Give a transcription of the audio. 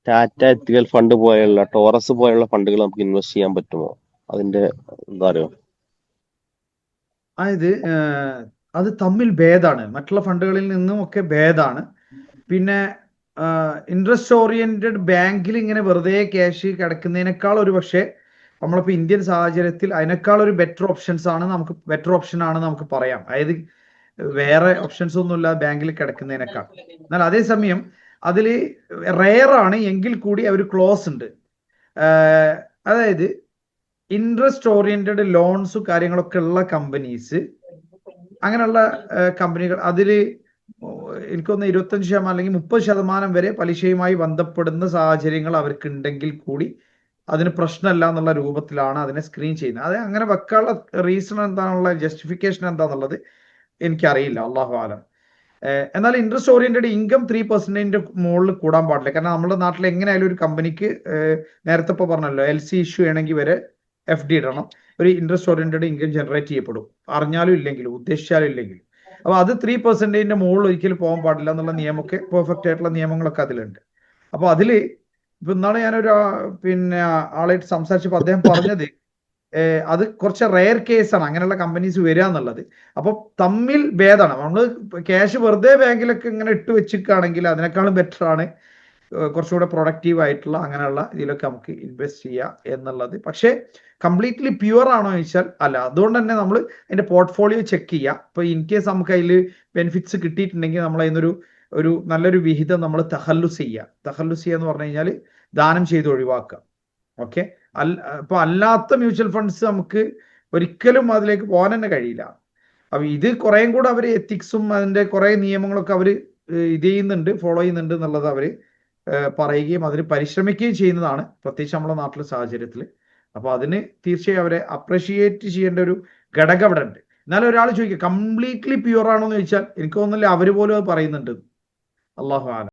ടാറ്റ എത്തിക്കൽ fund പോലെയുള്ള Taurus പോലെയുള്ള ഫണ്ടുകൾ നമുക്ക് ഇൻവെസ്റ്റ് ചെയ്യാൻ പറ്റുമോ? അതിന്റെ എന്താ അറിയോ? അതായത് അത് തമ്മിൽ ഭേദമാണ്, മറ്റുള്ള ഫണ്ടുകളിൽ നിന്നും ഒക്കെ ഭേദമാണ്. പിന്നെ ഇൻട്രസ്റ്റ് ഓറിയന്റഡ് ബാങ്കിൽ ഇങ്ങനെ വെറുതെ ക്യാഷ് കിടക്കുന്നതിനേക്കാൾ ഒരു പക്ഷേ നമ്മളിപ്പോൾ ഇന്ത്യൻ സാഹചര്യത്തിൽ അതിനേക്കാൾ ഒരു ബെറ്റർ ഓപ്ഷൻ ആണ് നമുക്ക് പറയാം. അതായത് വേറെ ഓപ്ഷൻസ് ഒന്നുമില്ല ബാങ്കിൽ കിടക്കുന്നതിനേക്കാൾ. എന്നാൽ അതേസമയം അതിൽ റെയർ ആണ് എങ്കിൽ കൂടി ഒരു ക്ലോസ് ഉണ്ട്. അതായത് ഇൻട്രസ്റ്റ് ഓറിയന്റഡ് ലോൺസും കാര്യങ്ങളൊക്കെ ഉള്ള കമ്പനീസ്, അങ്ങനെയുള്ള കമ്പനികൾ അതിൽ എനിക്കൊന്ന് 25% അല്ലെങ്കിൽ 30% വരെ പലിശയുമായി ബന്ധപ്പെടുന്ന സാഹചര്യങ്ങൾ അവർക്ക് ഉണ്ടെങ്കിൽ കൂടി അതിന് പ്രശ്നമല്ല എന്നുള്ള രൂപത്തിലാണ് അതിനെ സ്ക്രീൻ ചെയ്യുന്നത്. അത് അങ്ങനെ വെക്കാനുള്ള റീസൺ എന്താണുള്ള ജസ്റ്റിഫിക്കേഷൻ എന്താണെന്നുള്ളത് എനിക്കറിയില്ല, അള്ളാഹു ആലം. എന്നാൽ ഇൻട്രസ്റ്റ് ഓറിയന്റഡ് ഇൻകം 3% മുകളിൽ കൂടാൻ പാടില്ല. കാരണം നമ്മുടെ നാട്ടിൽ എങ്ങനെയായാലും ഒരു കമ്പനിക്ക് നേരത്തെ ഇപ്പോൾ പറഞ്ഞല്ലോ LC ഇഷ്യൂ ചെയ്യണമെങ്കിൽ വരെ FD ഇടണം. ഒരു ഇൻട്രസ്റ്റ് ഓറിയന്റഡ് ഇൻകം ജനറേറ്റ് ചെയ്യപ്പെടും, അറിഞ്ഞാലും ഇല്ലെങ്കിലും ഉദ്ദേശിച്ചാലും ഇല്ലെങ്കിലും. അപ്പൊ അത് 3%ന്റെ മുകളിൽ ഒരിക്കലും പോകാൻ പാടില്ല എന്നുള്ള നിയമമൊക്കെ, പെർഫെക്റ്റ് ആയിട്ടുള്ള നിയമങ്ങളൊക്കെ അതിലുണ്ട്. അപ്പൊ അതില് ഇപ്പൊ ഇന്നാണ് ഞാനൊരു പിന്നെ ആളായിട്ട് സംസാരിച്ചപ്പോൾ അദ്ദേഹം പറഞ്ഞത് അത് കുറച്ച് റെയർ കേസാണ് അങ്ങനെയുള്ള കമ്പനീസ് വരിക എന്നുള്ളത്. അപ്പൊ തമ്മിൽ ഭേദമാണ്. നമ്മൾ ക്യാഷ് വെറുതെ ബാങ്കിലൊക്കെ ഇങ്ങനെ ഇട്ട് വെച്ചിരിക്കുകയാണെങ്കിൽ അതിനേക്കാളും ബെറ്റർ ആണ് കുറച്ചുകൂടെ പ്രൊഡക്റ്റീവ് ആയിട്ടുള്ള അങ്ങനെയുള്ള ഇതിലൊക്കെ നമുക്ക് ഇൻവെസ്റ്റ് ചെയ്യാം എന്നുള്ളത്. പക്ഷേ കംപ്ലീറ്റ്ലി പ്യുവർ ആണോ ചോദിച്ചാൽ അല്ല. അതുകൊണ്ട് തന്നെ നമ്മൾ അതിന്റെ പോർട്ട്ഫോളിയോ ചെക്ക് ചെയ്യുക. ഇപ്പൊ ഇൻ കേസ് നമുക്ക് അതിൽ ബെനിഫിറ്റ്സ് കിട്ടിയിട്ടുണ്ടെങ്കിൽ നമ്മൾ അതിനൊരു നല്ലൊരു വിഹിതം നമ്മൾ തഹല്ലുസ് ചെയ്യുക എന്ന് പറഞ്ഞു കഴിഞ്ഞാൽ ദാനം ചെയ്ത് ഒഴിവാക്കുക. ഓക്കെ. ഇപ്പൊ അല്ലാത്ത മ്യൂച്വൽ ഫണ്ട്സ് നമുക്ക് ഒരിക്കലും അതിലേക്ക് പോകാൻ തന്നെ കഴിയില്ല. അപ്പൊ ഇത് കുറേയും കൂടെ അവർ എത്തിക്സും അതിന്റെ കുറെ നിയമങ്ങളൊക്കെ അവർ ഇത് ചെയ്യുന്നുണ്ട്, ഫോളോ ചെയ്യുന്നുണ്ട് എന്നുള്ളത് അവര് പറയുകയും അതിന് പരിശ്രമിക്കുകയും ചെയ്യുന്നതാണ്, പ്രത്യേകിച്ച് നമ്മുടെ നാട്ടിലെ സാഹചര്യത്തിൽ. അപ്പൊ അതിന് തീർച്ചയായും അവരെ അപ്രിഷിയേറ്റ് ചെയ്യേണ്ട ഒരു ഘടകം അവിടെ ഉണ്ട്. എന്നാലും ഒരാൾ ചോദിക്കുക കംപ്ലീറ്റ്ലി പ്യുവർ ആണോ എന്ന് ചോദിച്ചാൽ എനിക്ക് തോന്നുന്നില്ല അവര് പോലും അത് പറയുന്നുണ്ട്. അള്ളാഹു ആലം.